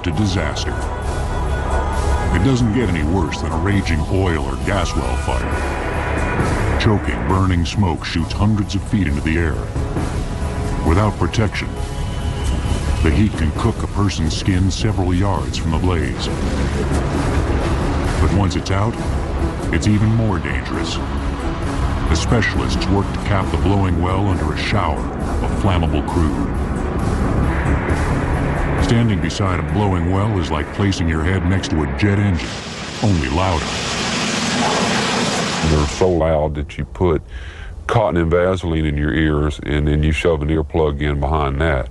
to disaster. It doesn't get any worse than a raging oil or gas well fire. Choking, burning smoke shoots hundreds of feet into the air. Without protection, the heat can cook a person's skin several yards from the blaze. But once it's out, it's even more dangerous. The specialists work to cap the blowing well under a shower of flammable crude. Standing beside a blowing well is like placing your head next to a jet engine, only louder. They're so loud that you put cotton and Vaseline in your ears and then you shove an earplug in behind that.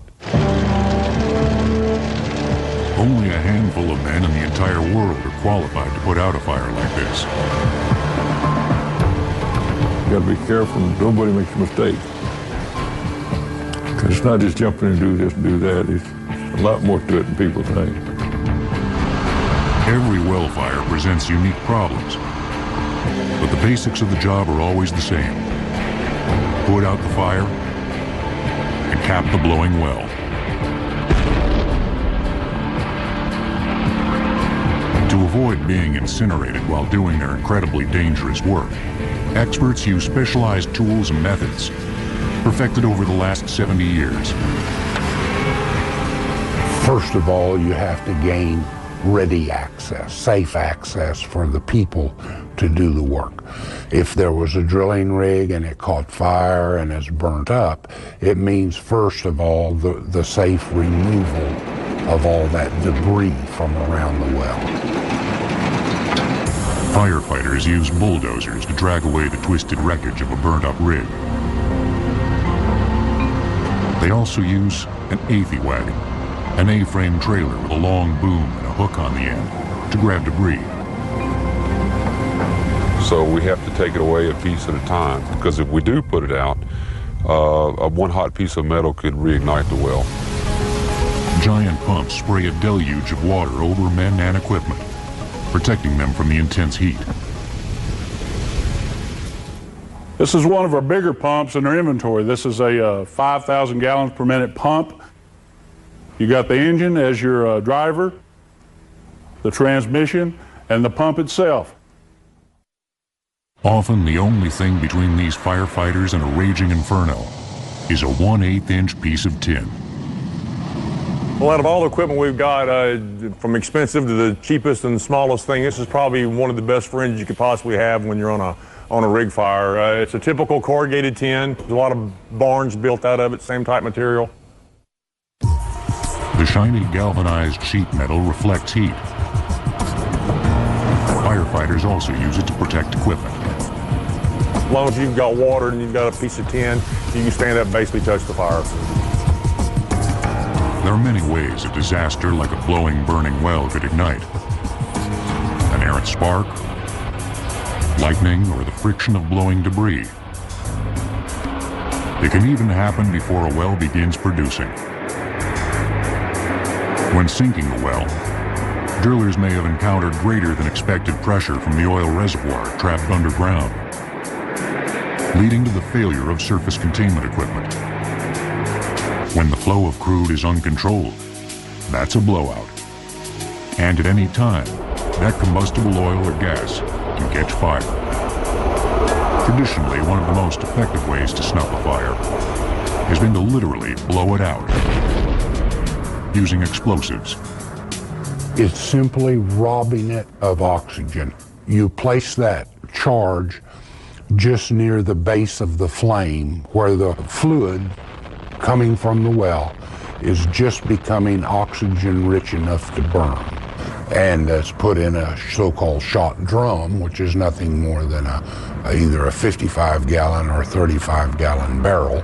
Only a handful of men in the entire world are qualified to put out a fire like this. You gotta be careful nobody makes a mistake. Because it's not just jumping and do this and do that. It's a lot more to it than people think. Every well fire presents unique problems, but the basics of the job are always the same. Put out the fire and cap the blowing well. To avoid being incinerated while doing their incredibly dangerous work, experts use specialized tools and methods perfected over the last 70 years. First of all, you have to gain ready access, safe access for the people to do the work. If there was a drilling rig and it caught fire and it's burnt up, it means first of all the safe removal of all that debris from around the well. Firefighters use bulldozers to drag away the twisted wreckage of a burnt-up rig. They also use an AFI wagon, an A-frame trailer with a long boom and a hook on the end to grab debris. So we have to take it away a piece at a time, because if we do put it out, one hot piece of metal could reignite the well. Giant pumps spray a deluge of water over men and equipment, protecting them from the intense heat. This is one of our bigger pumps in our inventory. This is a 5,000 gallons per minute pump. You got the engine as your driver, the transmission, and the pump itself. Often the only thing between these firefighters and a raging inferno is a 1/8 inch piece of tin. Well, out of all the equipment we've got, from expensive to the cheapest and the smallest thing, this is probably one of the best friends you could possibly have when you're on a rig fire. It's a typical corrugated tin. There's a lot of barns built out of it, same type material. The shiny galvanized sheet metal reflects heat. Firefighters also use it to protect equipment. As long as you've got water and you've got a piece of tin, you can stand up and basically touch the fire. There are many ways a disaster like a blowing, burning well could ignite. An errant spark, lightning, or the friction of blowing debris. It can even happen before a well begins producing. When sinking a well, drillers may have encountered greater than expected pressure from the oil reservoir trapped underground, leading to the failure of surface containment equipment. When the flow of crude is uncontrolled, that's a blowout. And at any time, that combustible oil or gas can catch fire. Traditionally, one of the most effective ways to snuff a fire has been to literally blow it out using explosives. It's simply robbing it of oxygen. You place that charge just near the base of the flame where the fluid coming from the well is just becoming oxygen rich enough to burn. And it's put in a so-called shot drum, which is nothing more than either a 55-gallon or 35-gallon barrel.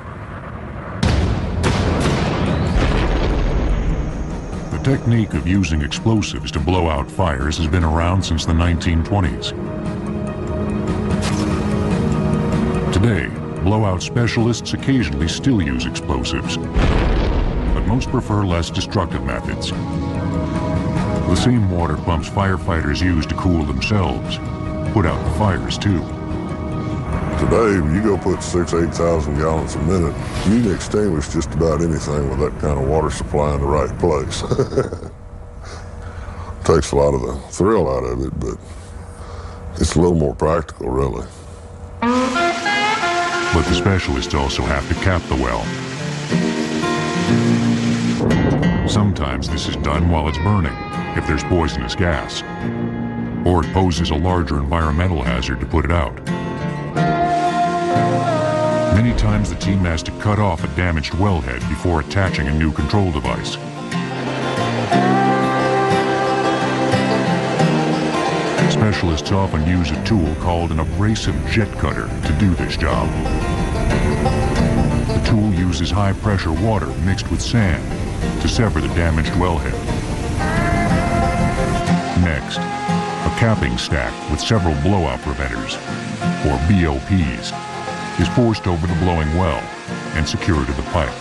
The technique of using explosives to blow out fires has been around since the 1920s. Today, blowout specialists occasionally still use explosives, but most prefer less destructive methods. The same water pumps firefighters use to cool themselves put out the fires too. Today, you go put 8,000 gallons a minute, you can extinguish just about anything with that kind of water supply in the right place. Takes a lot of the thrill out of it, but it's a little more practical, really. But the specialists also have to cap the well. Sometimes this is done while it's burning, if there's poisonous gas, or it poses a larger environmental hazard to put it out. Many times the team has to cut off a damaged wellhead before attaching a new control device. Specialists often use a tool called an abrasive jet cutter to do this job. The tool uses high-pressure water mixed with sand to sever the damaged wellhead. Next, a capping stack with several blowout preventers, or BOPs, is forced over the blowing well and secured to the pipe.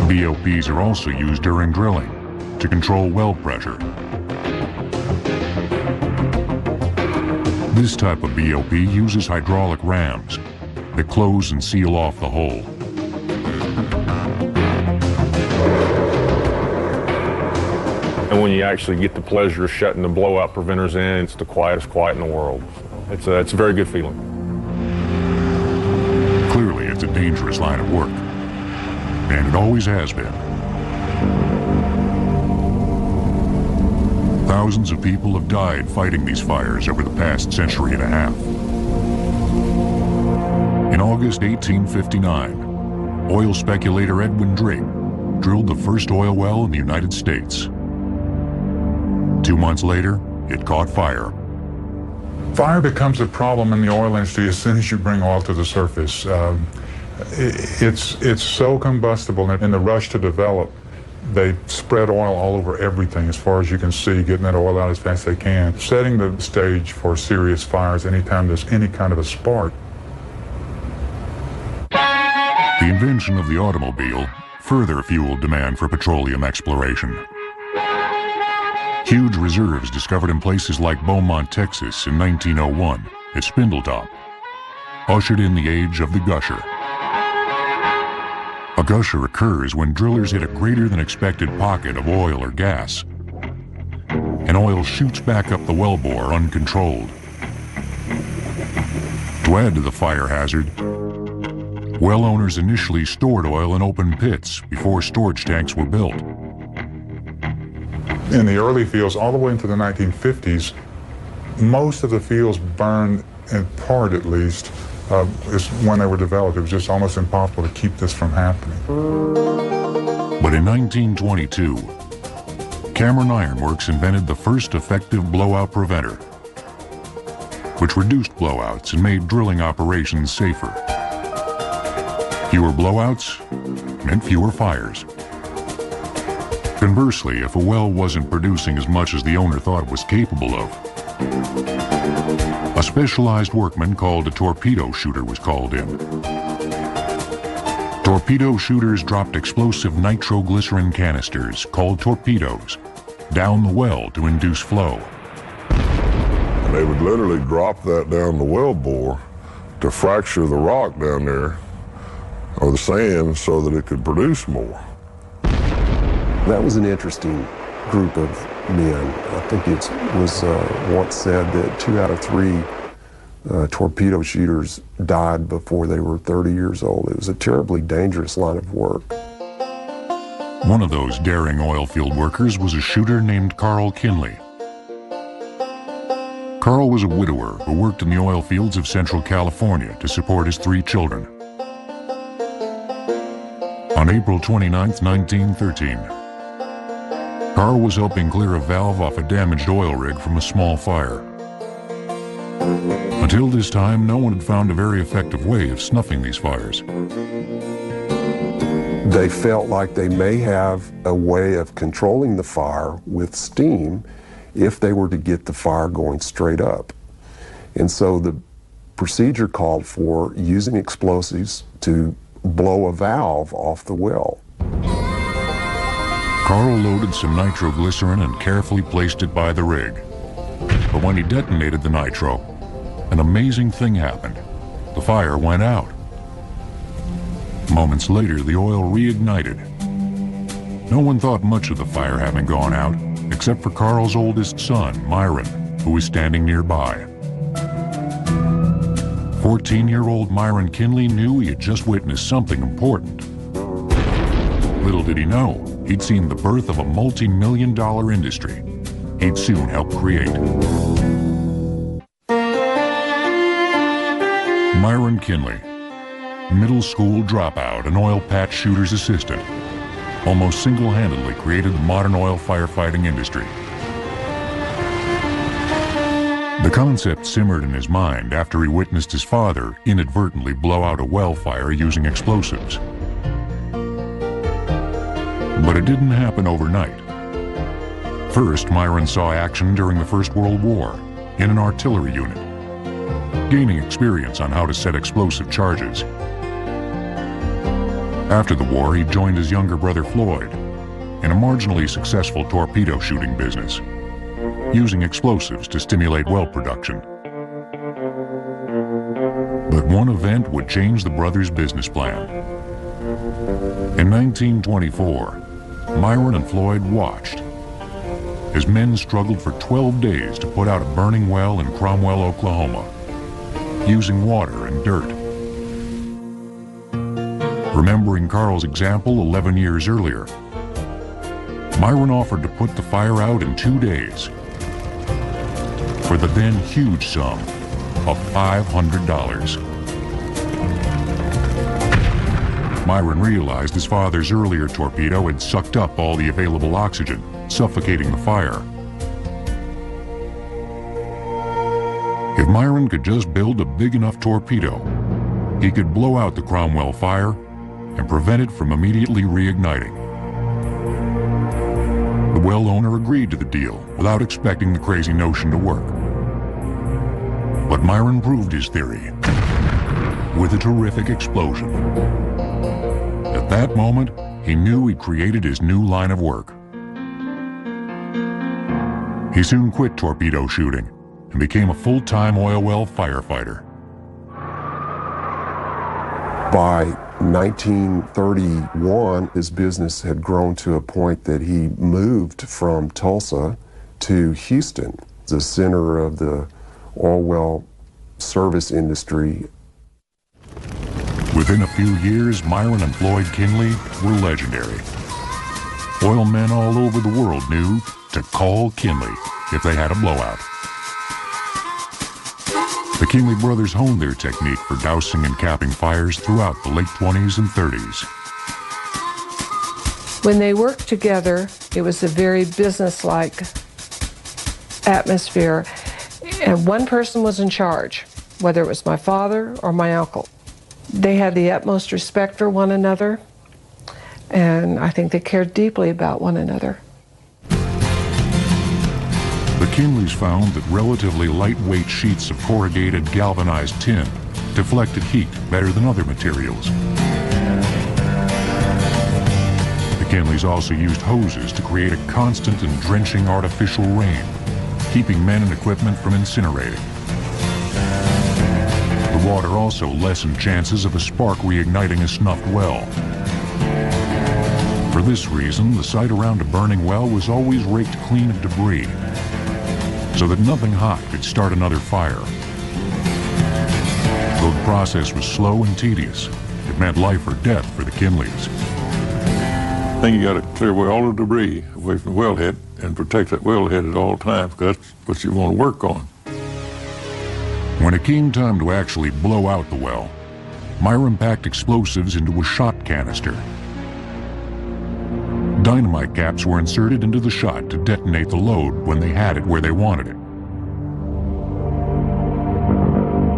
BOPs are also used during drilling to control well pressure. This type of BOP uses hydraulic rams that close and seal off the hole. And when you actually get the pleasure of shutting the blowout preventers in, it's the quietest quiet in the world. It's a very good feeling. Clearly, it's a dangerous line of work, and it always has been. Thousands of people have died fighting these fires over the past century and a half. In August 1859, oil speculator Edwin Drake drilled the first oil well in the United States. 2 months later, it caught fire. Fire becomes a problem in the oil industry as soon as you bring oil to the surface. It's so combustible, and in the rush to develop, they spread oil all over everything as far as you can see, getting that oil out as fast as they can, setting the stage for serious fires anytime there's any kind of a spark. The invention of the automobile further fueled demand for petroleum exploration. Huge reserves discovered in places like Beaumont, Texas in 1901 at Spindletop ushered in the age of the gusher. A gusher occurs when drillers hit a greater than expected pocket of oil or gas, and oil shoots back up the wellbore uncontrolled. To add to the fire hazard, well owners initially stored oil in open pits before storage tanks were built. In the early fields, all the way into the 1950s, most of the fields burned, in part at least, is when they were developed. It was just almost impossible to keep this from happening. But in 1922, Cameron Iron Works invented the first effective blowout preventer, which reduced blowouts and made drilling operations safer. Fewer blowouts meant fewer fires. Conversely, if a well wasn't producing as much as the owner thought it was capable of, a specialized workman called a torpedo shooter was called in. Torpedo shooters dropped explosive nitroglycerin canisters, called torpedoes, down the well to induce flow. And they would literally drop that down the well bore to fracture the rock down there, or the sand, so that it could produce more. That was an interesting group of men. I think it was once said that 2 out of 3 torpedo shooters died before they were 30 years old. It was a terribly dangerous line of work. One of those daring oil field workers was a shooter named Carl Kinley. Carl was a widower who worked in the oil fields of Central California to support his 3 children. On April 29, 1913, Carl was helping clear a valve off a damaged oil rig from a small fire. Until this time, no one had found a very effective way of snuffing these fires. They felt like they may have a way of controlling the fire with steam if they were to get the fire going straight up. And so the procedure called for using explosives to blow a valve off the well. Carl loaded some nitroglycerin and carefully placed it by the rig. But when he detonated the nitro, an amazing thing happened. The fire went out. Moments later, the oil reignited. No one thought much of the fire having gone out, except for Carl's oldest son, Myron, who was standing nearby. 14-year-old Myron Kinley knew he had just witnessed something important. Little did he know, he'd seen the birth of a multi-million-dollar industry he'd soon help create. Myron Kinley, middle school dropout and oil patch shooter's assistant, almost single-handedly created the modern oil firefighting industry. The concept simmered in his mind after he witnessed his father inadvertently blow out a well fire using explosives. But it didn't happen overnight. First, Myron saw action during the First World War in an artillery unit, gaining experience on how to set explosive charges. After the war, he joined his younger brother Floyd in a marginally successful torpedo shooting business, using explosives to stimulate well production. But one event would change the brothers' business plan. In 1924, Myron and Floyd watched as men struggled for 12 days to put out a burning well in Cromwell, Oklahoma, using water and dirt. Remembering Carl's example 11 years earlier, Myron offered to put the fire out in 2 days for the then huge sum of $500. Myron realized his father's earlier torpedo had sucked up all the available oxygen, suffocating the fire. If Myron could just build a big enough torpedo, he could blow out the Cromwell fire and prevent it from immediately reigniting. The well owner agreed to the deal without expecting the crazy notion to work. But Myron proved his theory with a terrific explosion. At that moment, he knew he'd created his new line of work. He soon quit torpedo shooting and became a full-time oil well firefighter. By 1931, his business had grown to a point that he moved from Tulsa to Houston, the center of the oil well service industry. Within a few years, Myron and Floyd Kinley were legendary. Oil men all over the world knew to call Kinley if they had a blowout. The Kinley brothers honed their technique for dousing and capping fires throughout the late 20s and 30s. When they worked together, it was a very business-like atmosphere, and one person was in charge, whether it was my father or my uncle. They had the utmost respect for one another, and I think they cared deeply about one another. The Kinleys found that relatively lightweight sheets of corrugated galvanized tin deflected heat better than other materials. The Kinleys also used hoses to create a constant and drenching artificial rain, keeping men and equipment from incinerating. The water also lessened chances of a spark reigniting a snuffed well. For this reason, the site around a burning well was always raked clean of debris, so that nothing hot could start another fire. Though the process was slow and tedious, it meant life or death for the Kinleys. I think you got to clear away all the debris away from the wellhead and protect that wellhead at all times, because that's what you want to work on. When it came time to actually blow out the well, Myron packed explosives into a shot canister. Dynamite caps were inserted into the shot to detonate the load when they had it where they wanted it.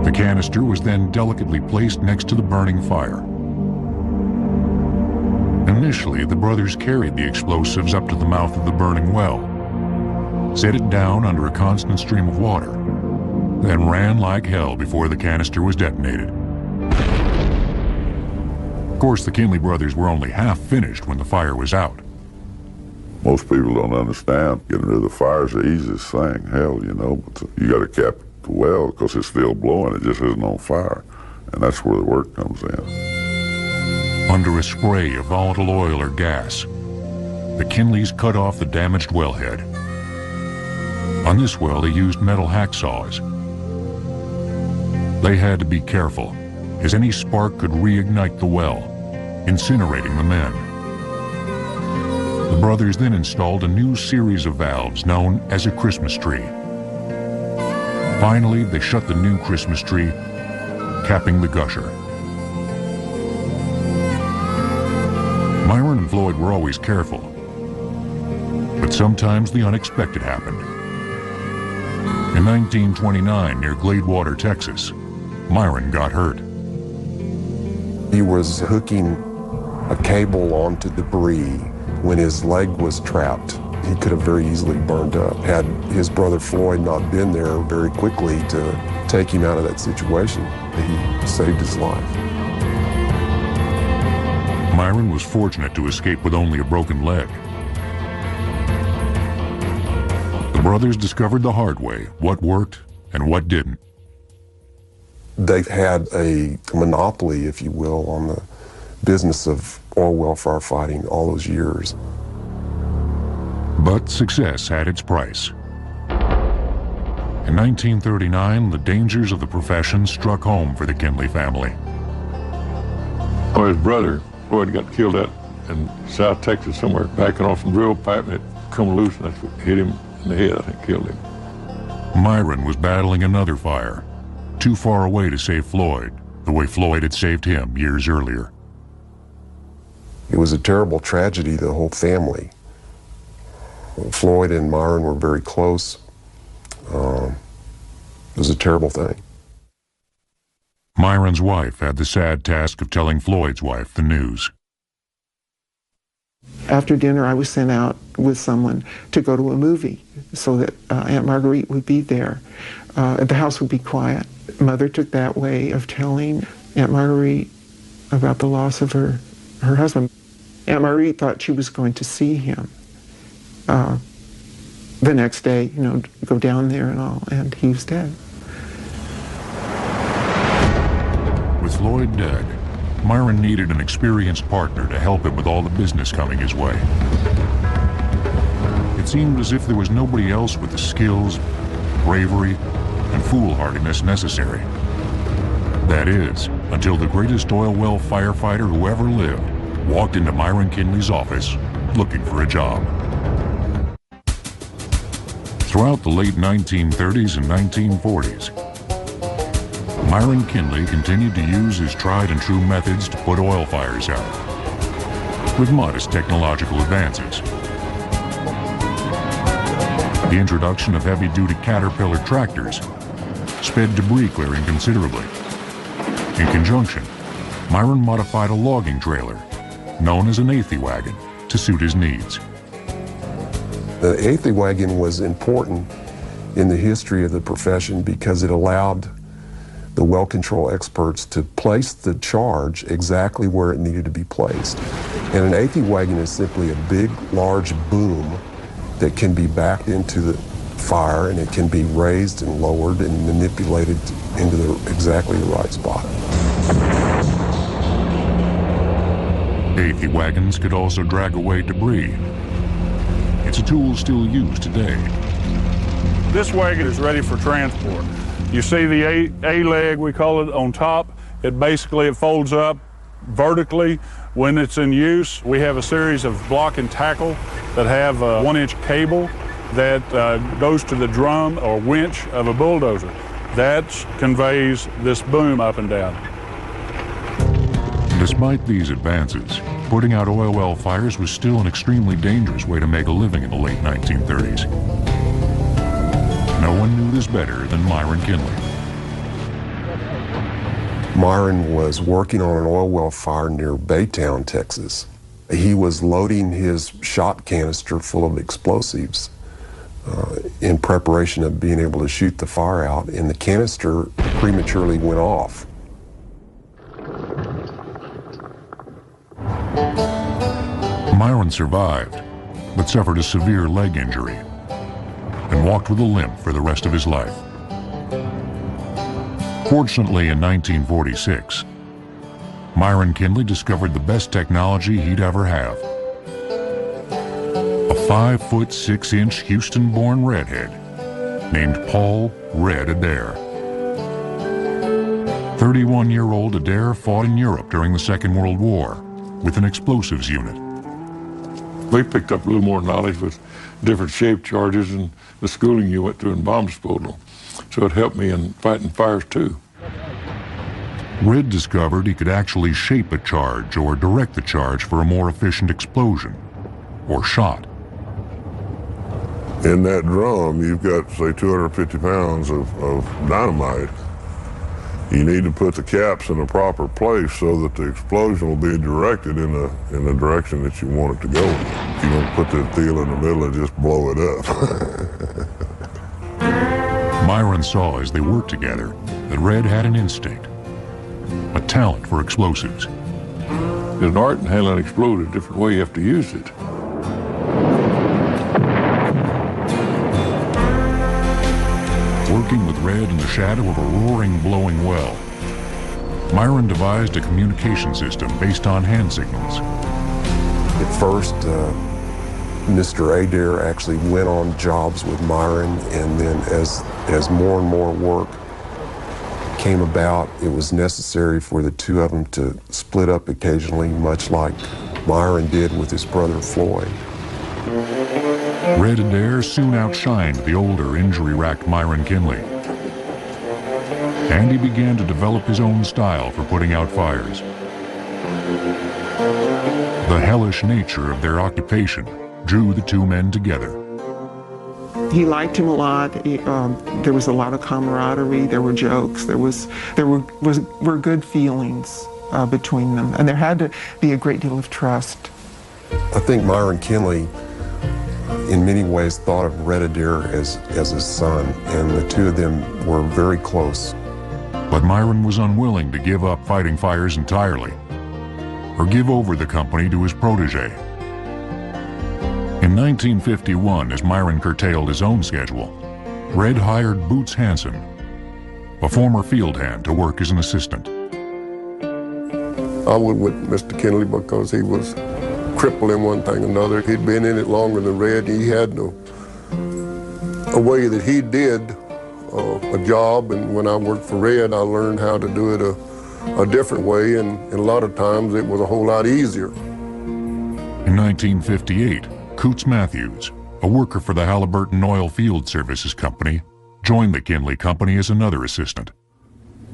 The canister was then delicately placed next to the burning fire. Initially, the brothers carried the explosives up to the mouth of the burning well, set it down under a constant stream of water, then ran like hell before the canister was detonated. Of course, the Kinley brothers were only half finished when the fire was out. Most people don't understand getting rid of the fire is the easiest thing. Hell, you know, but you got to cap the well because it's still blowing. It just isn't on fire. And that's where the work comes in. Under a spray of volatile oil or gas, the Kinleys cut off the damaged wellhead. On this well, they used metal hacksaws. They had to be careful, as any spark could reignite the well, incinerating the men. The brothers then installed a new series of valves known as a Christmas tree. Finally, they shut the new Christmas tree, capping the gusher. Myron and Floyd were always careful, but sometimes the unexpected happened. In 1929, near Gladewater, Texas, Myron got hurt. He was hooking a cable onto debris when his leg was trapped. He could have very easily burned up. Had his brother Floyd not been there very quickly to take him out of that situation, he saved his life. Myron was fortunate to escape with only a broken leg. The brothers discovered the hard way what worked and what didn't. They had a monopoly, if you will, on the business of oil well firefighting all those years. But success had its price. In 1939, the dangers of the profession struck home for the Kinley family. Well, his brother, Floyd, got killed out in South Texas somewhere, backing off some drill pipe, and it come loose and that hit him in the head, I think, killed him. Myron was battling another fire, too far away to save Floyd, the way Floyd had saved him years earlier. It was a terrible tragedy to the whole family. Floyd and Myron were very close. It was a terrible thing. Myron's wife had the sad task of telling Floyd's wife the news. After dinner, I was sent out with someone to go to a movie so that Aunt Marguerite would be there. The house would be quiet. Mother took that way of telling Aunt Marguerite about the loss of her husband. Aunt Marguerite thought she was going to see him the next day, you know, go down there and all, and he was dead. With Floyd dead, Myron needed an experienced partner to help him with all the business coming his way. It seemed as if there was nobody else with the skills, bravery, and foolhardiness necessary. That is, until the greatest oil well firefighter who ever lived walked into Myron Kinley's office looking for a job. Throughout the late 1930s and 1940s, Myron Kinley continued to use his tried and true methods to put oil fires out, with modest technological advances. The introduction of heavy-duty Caterpillar tractors sped debris clearing considerably. In conjunction, Myron modified a logging trailer, known as an eighty wagon, to suit his needs. The eighty wagon was important in the history of the profession because it allowed the well control experts to place the charge exactly where it needed to be placed. And an eighty wagon is simply a big, large boom that can be backed into the fire, and it can be raised and lowered and manipulated into exactly the right spot. 80 wagons could also drag away debris. It's a tool still used today. This wagon is ready for transport. You see the A leg, we call it, on top. It folds up vertically. When it's in use, we have a series of block and tackle that have a 1-inch cable that goes to the drum or winch of a bulldozer. That conveys this boom up and down. Despite these advances, putting out oil well fires was still an extremely dangerous way to make a living in the late 1930s. No one knew this better than Myron Kinley. Myron was working on an oil well fire near Baytown, Texas. He was loading his shot canister full of explosives in preparation of being able to shoot the fire out, and the canister prematurely went off. Myron survived, but suffered a severe leg injury and walked with a limp for the rest of his life. Fortunately, in 1946, Myron Kinley discovered the best technology he'd ever have. A 5'6" Houston-born redhead named Paul "Red" Adair. 31-year-old Adair fought in Europe during the Second World War with an explosives unit. We picked up a little more knowledge with different shape charges and the schooling you went through in bomb disposal. So it helped me in fighting fires too. Red discovered he could actually shape a charge or direct the charge for a more efficient explosion or shot. In that drum, you've got, say, 250 pounds of dynamite. You need to put the caps in a proper place so that the explosion will be directed in the direction that you want it to go. You don't put that deal in the middle and just blow it up. Myron saw as they worked together that Red had an instinct, a talent for explosives. There's an art in handling an explosive, a different way you have to use it. Working with Red in the shadow of a roaring, blowing well, Myron devised a communication system based on hand signals. At first, Mr. Adair actually went on jobs with Myron, and then as more and more work came about, it was necessary for the two of them to split up occasionally, much like Myron did with his brother Floyd. Red Adair soon outshined the older, injury-racked Myron Kinley. And he began to develop his own style for putting out fires. The hellish nature of their occupation drew the two men together. He liked him a lot. There was a lot of camaraderie. There were jokes. There were good feelings between them, and there had to be a great deal of trust. I think Myron Kinley, in many ways, thought of Red Adair as his son, and the two of them were very close. But Myron was unwilling to give up fighting fires entirely, or give over the company to his protege. In 1951, as Myron curtailed his own schedule, Red hired Boots Hansen, a former field hand, to work as an assistant. I went with Mr. Kinley because he was crippled in one thing or another. He'd been in it longer than Red. He had a way that he did a job, and when I worked for Red, I learned how to do it a different way, and a lot of times it was a whole lot easier. In 1958, Coots Matthews, a worker for the Halliburton Oil Field Services Company, joined the Kinley Company as another assistant.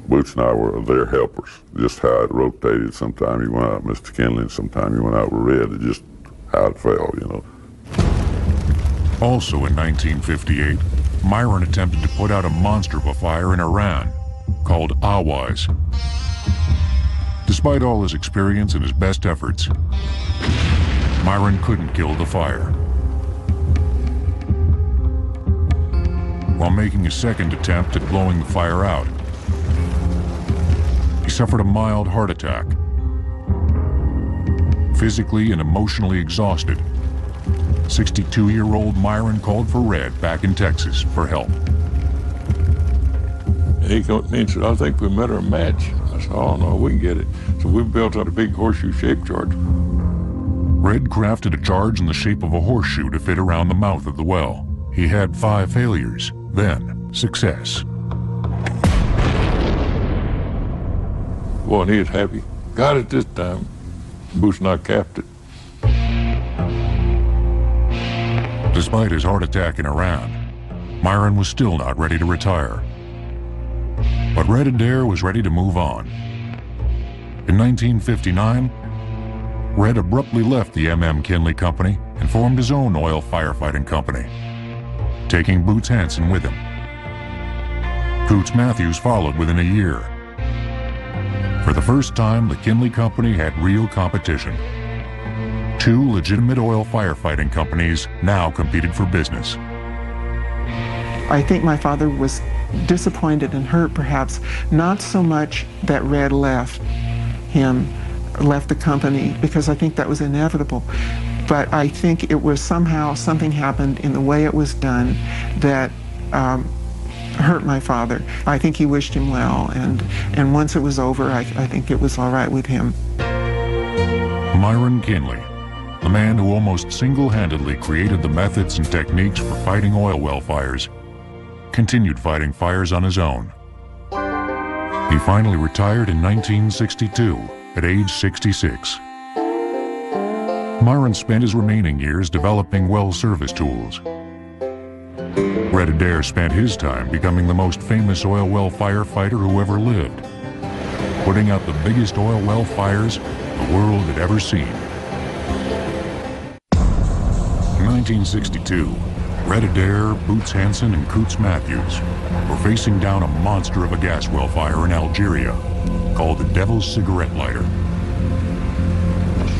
Boots and I were their helpers, just how it rotated. Sometime he went out with Mr. Kinley, and sometime he went out with Red. It just how it fell, you know. Also in 1958, Myron attempted to put out a monster of a fire in Iran called Awaz. Despite all his experience and his best efforts, Myron couldn't kill the fire. While making a second attempt at blowing the fire out, he suffered a mild heart attack. Physically and emotionally exhausted, 62-year-old Myron called for Red back in Texas for help. He came to me and said, "I think we met our match." I said, "Oh no, we can get it." So we built out a big horseshoe-shaped charge. Red crafted a charge in the shape of a horseshoe to fit around the mouth of the well. He had 5 failures, then success. Boy, and he was happy. Got it this time. Boots and I capped it. Despite his heart attack in Iran, Myron was still not ready to retire. But Red Adair was ready to move on. In 1959, Red abruptly left the M.M. Kinley Company and formed his own oil firefighting company, taking Boots Hansen with him. Coots Matthews followed within a year. For the first time, the Kinley Company had real competition. 2 legitimate oil firefighting companies now competed for business. I think my father was disappointed and hurt, perhaps, not so much that Red left the company, because I think that was inevitable. But I think it was somehow something happened in the way it was done that hurt my father. I think he wished him well, and once it was over, I think it was all right with him. Myron Kinley, the man who almost single-handedly created the methods and techniques for fighting oil well fires, continued fighting fires on his own. He finally retired in 1962 at age 66. Myron spent his remaining years developing well service tools. Red Adair spent his time becoming the most famous oil well firefighter who ever lived, putting out the biggest oil well fires the world had ever seen. In 1962, Red Adair, Boots Hansen, and Coots Matthews were facing down a monster of a gas well fire in Algeria called the Devil's Cigarette Lighter.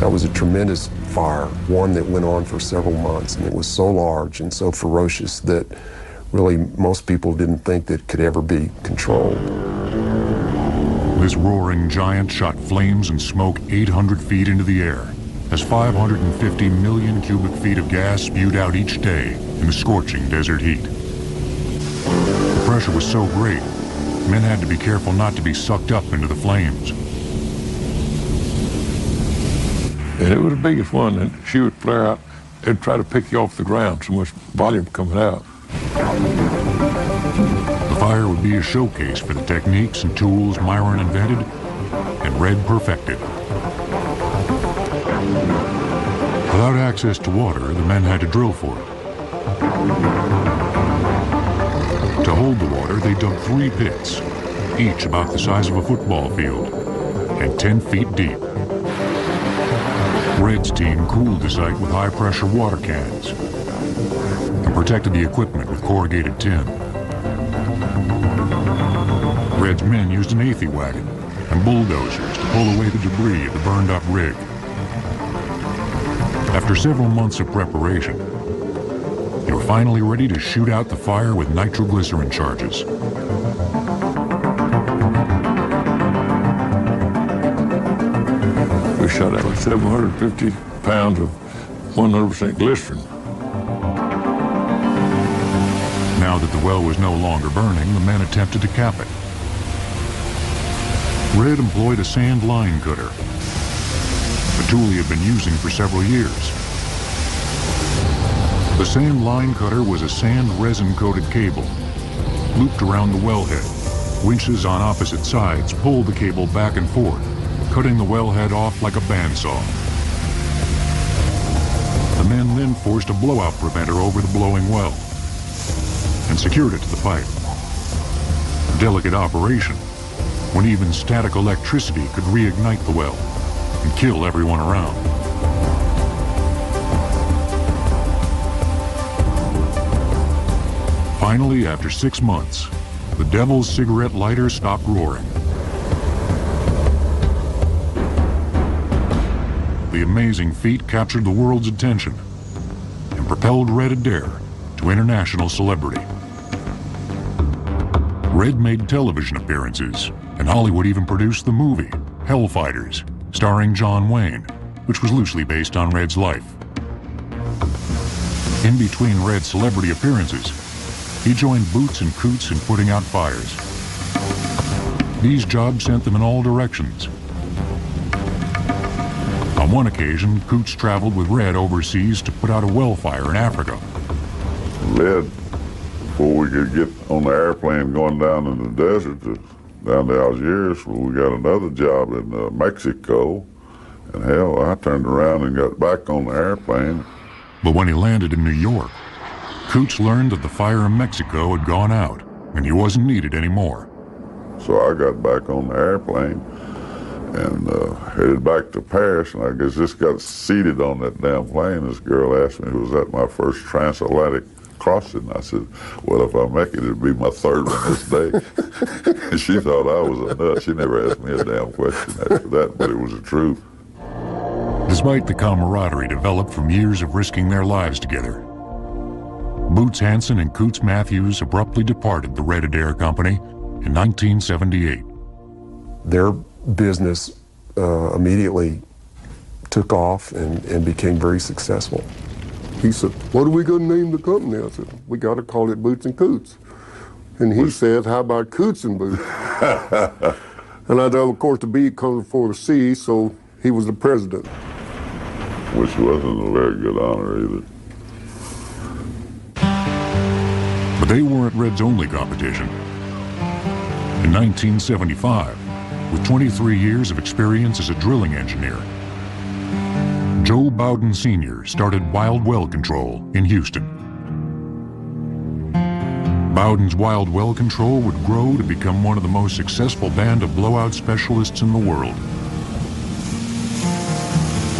That was a tremendous fire, one that went on for several months, and it was so large and so ferocious that really most people didn't think that it could ever be controlled. This roaring giant shot flames and smoke 800 feet into the air as 550 million cubic feet of gas spewed out each day in the scorching desert heat. The pressure was so great, men had to be careful not to be sucked up into the flames. And it was the biggest one, and she would flare out. They'd try to pick you off the ground, so much volume coming out. The fire would be a showcase for the techniques and tools Myron invented and Red perfected. Without access to water, the men had to drill for it. To hold the water, they dug 3 pits, each about the size of a football field and 10 feet deep. Red's team cooled the site with high-pressure water cans and protected the equipment with corrugated tin. Red's men used an Athey wagon and bulldozers to pull away the debris of the burned-up rig. After several months of preparation, they were finally ready to shoot out the fire with nitroglycerin charges. We shot out 750 pounds of 100% glycerin. Now that the well was no longer burning, the men attempted to cap it. Red employed a sand line cutter, a tool he had been using for several years. The sand line cutter was a sand resin-coated cable looped around the wellhead. Winches on opposite sides pulled the cable back and forth, cutting the wellhead off like a bandsaw. The men then forced a blowout preventer over the blowing well and secured it to the pipe. A delicate operation when even static electricity could reignite the well and kill everyone around. Finally, after 6 months, the Devil's Cigarette Lighter stopped roaring. The amazing feat captured the world's attention and propelled Red Adair to international celebrity. Red made television appearances, and Hollywood even produced the movie Hellfighters, starring John Wayne, which was loosely based on Red's life. In between Red's celebrity appearances, he joined Boots and Coots in putting out fires. These jobs sent them in all directions. On one occasion, Coots traveled with Red overseas to put out a well fire in Africa. Red, before we could get on the airplane going down in the desert down to Algiers, well, we got another job in Mexico. And hell, I turned around and got back on the airplane. But when he landed in New York, Coots learned that the fire in Mexico had gone out and he wasn't needed anymore. So I got back on the airplane and headed back to Paris, and I guess just got seated on that damn plane. This girl asked me, was that my first transatlantic crossing? I said, well, if I make it, it'd be my 3rd one this day. And she thought I was a nut. She never asked me a damn question after that, but it was the truth. Despite the camaraderie developed from years of risking their lives together, Boots Hansen and Coots Matthews abruptly departed the Red Adair Company in 1978. Their business immediately took off and became very successful. He said, what are we going to name the company? I said, we got to call it Boots and Coots. And he said, how about Coots and Boots? And I thought, of course, the B comes before the C, so he was the president. which wasn't a very good honor either. But they weren't Red's only competition. In 1975, with 23 years of experience as a drilling engineer, Joe Bowden Sr. started Wild Well Control in Houston. Bowden's Wild Well Control would grow to become one of the most successful band of blowout specialists in the world.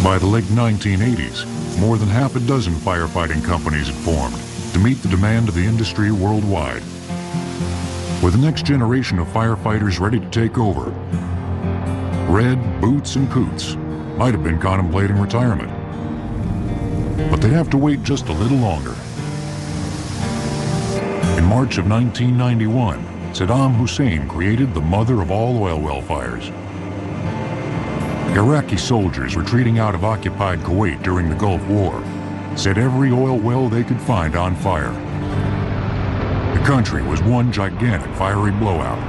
By the late 1980s, more than half a dozen firefighting companies had formed to meet the demand of the industry worldwide. With the next generation of firefighters ready to take over, Red, Boots, and Coots might have been contemplating retirement. But they'd have to wait just a little longer. In March of 1991, Saddam Hussein created the mother of all oil well fires. Iraqi soldiers retreating out of occupied Kuwait during the Gulf War set every oil well they could find on fire. The country was one gigantic fiery blowout.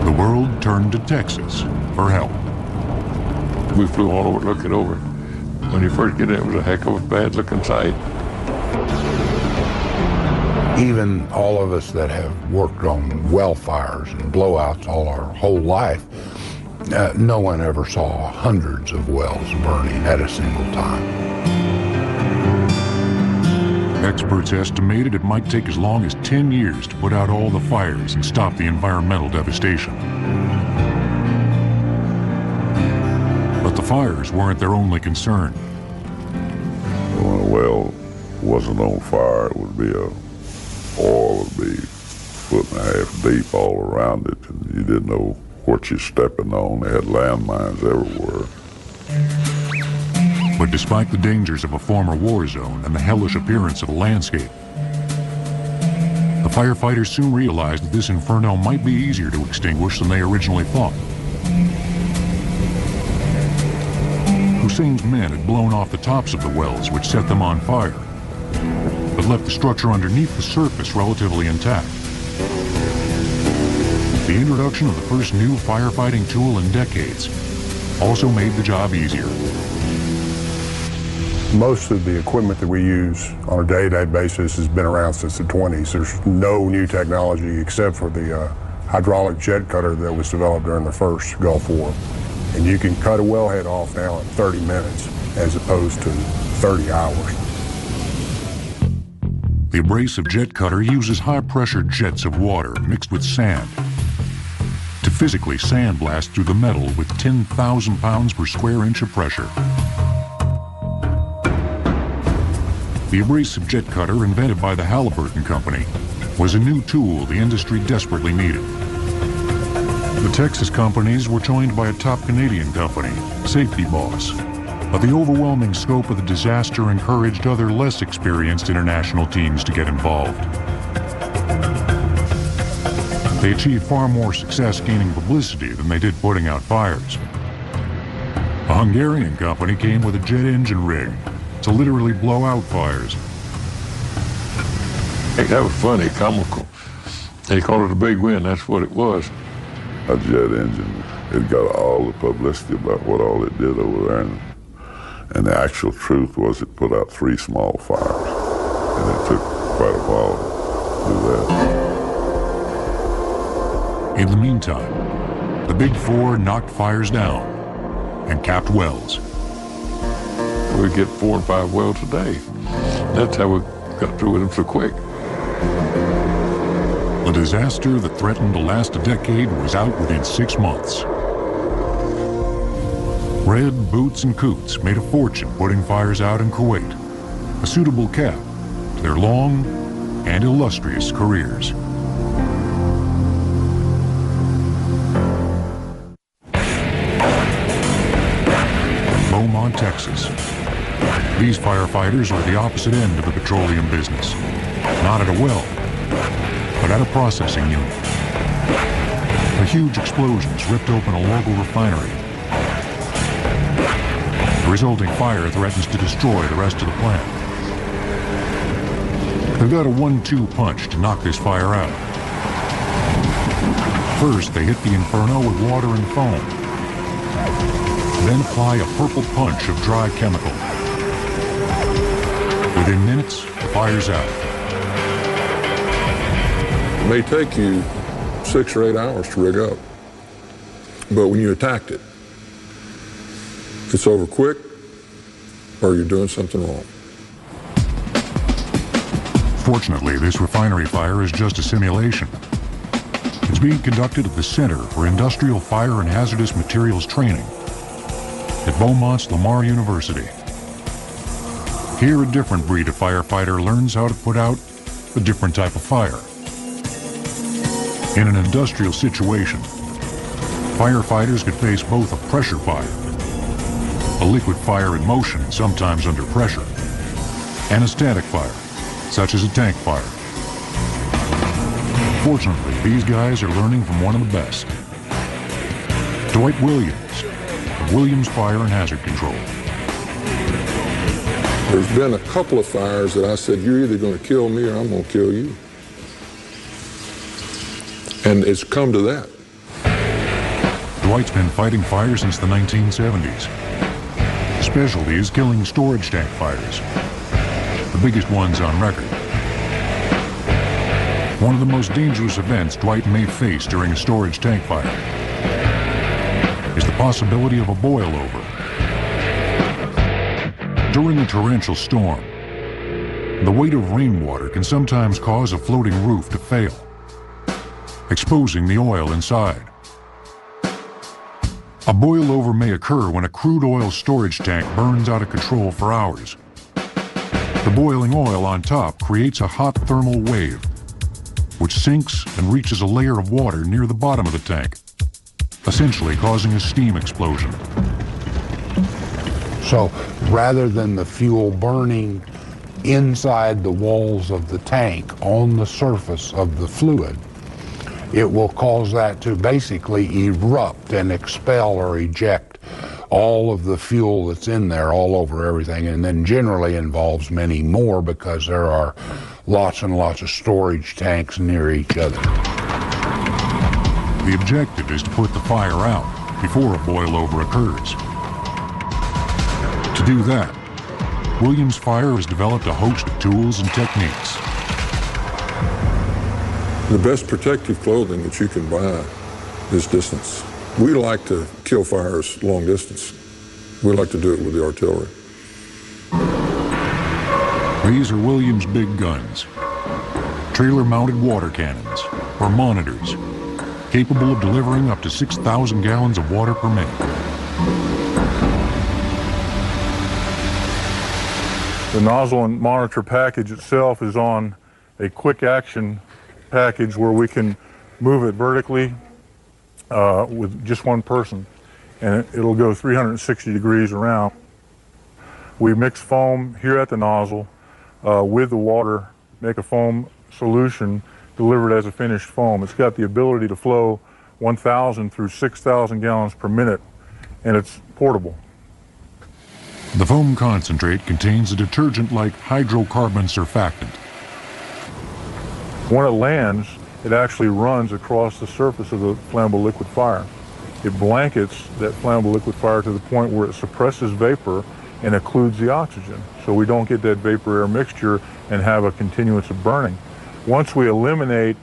The world turned to Texas for help. We flew all over looking over. When you first get in, it was a heck of a bad-looking sight. Even all of us that have worked on well fires and blowouts all our whole life, no one ever saw hundreds of wells burning at a single time. Experts estimated it might take as long as 10 years to put out all the fires and stop the environmental devastation. But the fires weren't their only concern. When a well wasn't on fire, it would be oil would be 1.5 feet deep all around it, and you didn't know what you're stepping on. They had landmines everywhere. But despite the dangers of a former war zone and the hellish appearance of the landscape, the firefighters soon realized that this inferno might be easier to extinguish than they originally thought. Hussein's men had blown off the tops of the wells, which set them on fire, but left the structure underneath the surface relatively intact. The introduction of the first new firefighting tool in decades also made the job easier. Most of the equipment that we use on a day-to-day basis has been around since the 20s. There's no new technology except for the hydraulic jet cutter that was developed during the first Gulf War. And you can cut a wellhead off now in 30 minutes as opposed to 30 hours. The abrasive jet cutter uses high-pressure jets of water mixed with sand to physically sandblast through the metal with 10,000 pounds per square inch of pressure. The abrasive jet cutter, invented by the Halliburton Company, was a new tool the industry desperately needed. The Texas companies were joined by a top Canadian company, Safety Boss, but the overwhelming scope of the disaster encouraged other less experienced international teams to get involved. They achieved far more success gaining publicity than they did putting out fires. A Hungarian company came with a jet engine rig to literally blow out fires. Hey, that was funny, comical. They called it a big win, that's what it was. A jet engine, it got all the publicity about what all it did over there. And the actual truth was it put out 3 small fires. And it took quite a while to do that. In the meantime, the Big Four knocked fires down and capped wells. We get 4 and 5 wells a day. That's how we got through with them so quick. The disaster that threatened to last a decade was out within 6 months. Red, Boots, and Coots made a fortune putting fires out in Kuwait, a suitable cap to their long and illustrious careers. Beaumont, Texas. These firefighters are at the opposite end of the petroleum business. Not at a well, but at a processing unit. A huge explosion has ripped open a local refinery. The resulting fire threatens to destroy the rest of the plant. They've got a 1-2 punch to knock this fire out. First, they hit the inferno with water and foam. Then apply a purple punch of dry chemical. Within minutes, the fire's out. It may take you 6 or 8 hours to rig up, but when you attacked it, it's over quick or you're doing something wrong. Fortunately, this refinery fire is just a simulation. It's being conducted at the Center for Industrial Fire and Hazardous Materials Training at Beaumont's Lamar University. Here, a different breed of firefighter learns how to put out a different type of fire. In an industrial situation, firefighters could face both a pressure fire, a liquid fire in motion, sometimes under pressure, and a static fire, such as a tank fire. Fortunately, these guys are learning from one of the best. Dwight Williams, of Williams Fire and Hazard Control. There's been a couple of fires that I said, you're either going to kill me or I'm going to kill you. And it's come to that. Dwight's been fighting fire since the 1970s. His specialty is killing storage tank fires, the biggest ones on record. One of the most dangerous events Dwight may face during a storage tank fire is the possibility of a boil-over. During a torrential storm, the weight of rainwater can sometimes cause a floating roof to fail, exposing the oil inside. A boil-over may occur when a crude oil storage tank burns out of control for hours. The boiling oil on top creates a hot thermal wave, which sinks and reaches a layer of water near the bottom of the tank, essentially causing a steam explosion. So rather than the fuel burning inside the walls of the tank on the surface of the fluid, it will cause that to basically erupt and expel or eject all of the fuel that's in there all over everything, and then generally involves many more because there are lots and lots of storage tanks near each other. The objective is to put the fire out before a boil-over occurs. To do that, Williams Fire has developed a host of tools and techniques. The best protective clothing that you can buy is distance. We like to kill fires long distance. We like to do it with the artillery. These are Williams' big guns, trailer-mounted water cannons, or monitors, capable of delivering up to 6,000 gallons of water per minute. The nozzle and monitor package itself is on a quick action package where we can move it vertically with just one person, and it'll go 360 degrees around. We mix foam here at the nozzle with the water, make a foam solution, delivered as a finished foam. It's got the ability to flow 1,000 through 6,000 gallons per minute, and it's portable. The foam concentrate contains a detergent-like hydrocarbon surfactant. When it lands, it actually runs across the surface of the flammable liquid fire. It blankets that flammable liquid fire to the point where it suppresses vapor and occludes the oxygen, so we don't get that vapor-air mixture and have a continuance of burning. Once we eliminate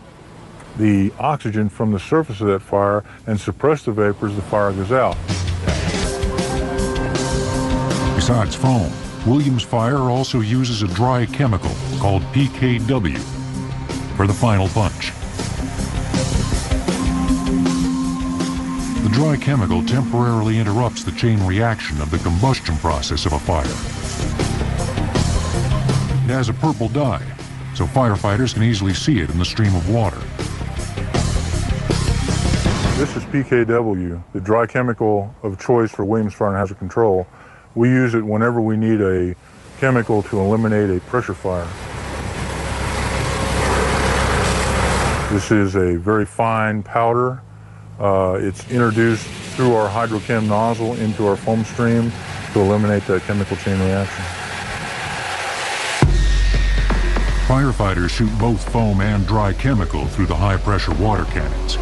the oxygen from the surface of that fire and suppress the vapors, the fire goes out. Besides foam, Williams Fire also uses a dry chemical called PKW for the final punch. The dry chemical temporarily interrupts the chain reaction of the combustion process of a fire. It has a purple dye, so firefighters can easily see it in the stream of water. This is PKW, the dry chemical of choice for Williams Fire and Hazard Control. We use it whenever we need a chemical to eliminate a pressure fire. This is a very fine powder. It's introduced through our hydrochem nozzle into our foam stream to eliminate that chemical chain reaction. Firefighters shoot both foam and dry chemical through the high-pressure water cannons.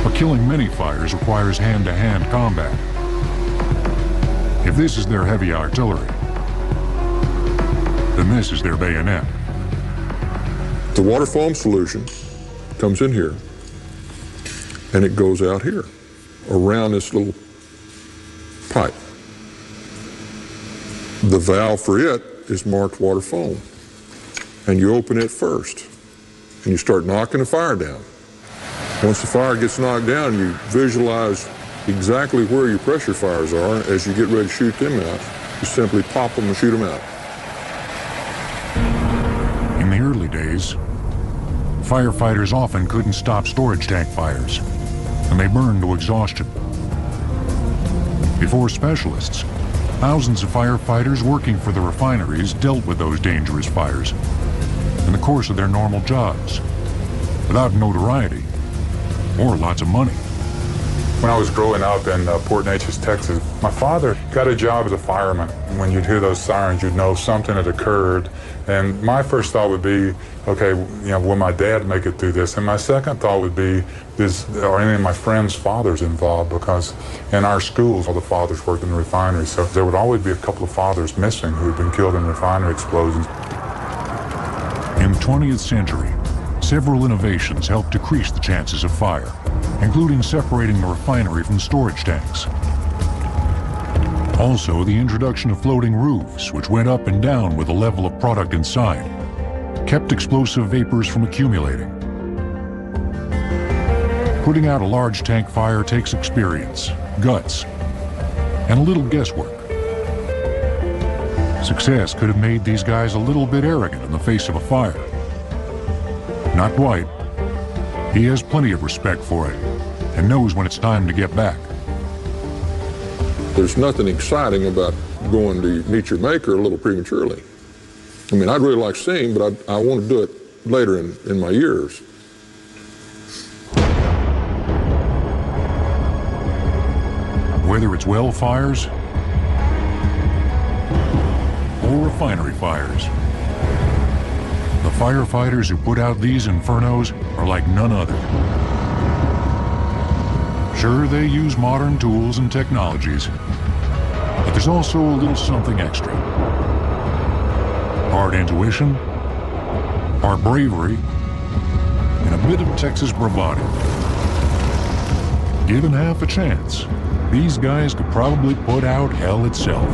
But killing many fires requires hand-to-hand combat. If this is their heavy artillery, then this is their bayonet. The water foam solution comes in here, and it goes out here, around this little pipe. The valve for it is marked water foam. And you open it first, and you start knocking the fire down. Once the fire gets knocked down, you visualize exactly where your pressure fires are. As you get ready to shoot them out, you simply pop them and shoot them out. In the early days, firefighters often couldn't stop storage tank fires, and they burned to exhaustion. Before specialists, thousands of firefighters working for the refineries dealt with those dangerous fires in the course of their normal jobs, without notoriety or lots of money. When I was growing up in Port Neches, Texas, my father got a job as a fireman. When you'd hear those sirens, you'd know something had occurred. And my first thought would be, okay, will my dad make it through this? And my second thought would be, are any of my friends' fathers involved? Because in our schools, all the fathers worked in the refinery, so there would always be a couple of fathers missing who had been killed in refinery explosions. In the 20th century, several innovations helped decrease the chances of fire, including separating the refinery from storage tanks. Also, the introduction of floating roofs, which went up and down with the level of product inside, kept explosive vapors from accumulating. Putting out a large tank fire takes experience, guts, and a little guesswork. Success could have made these guys a little bit arrogant in the face of a fire. Not Dwight. He has plenty of respect for it and knows when it's time to get back. There's nothing exciting about going to meet your maker a little prematurely. I mean, I'd really like to sing, but I want to do it later in my years. Whether it's well fires or refinery fires, the firefighters who put out these infernos are like none other. Sure, they use modern tools and technologies, but there's also a little something extra. Hard intuition, hard bravery, and a bit of Texas bravado. Given half a chance, these guys could probably put out hell itself.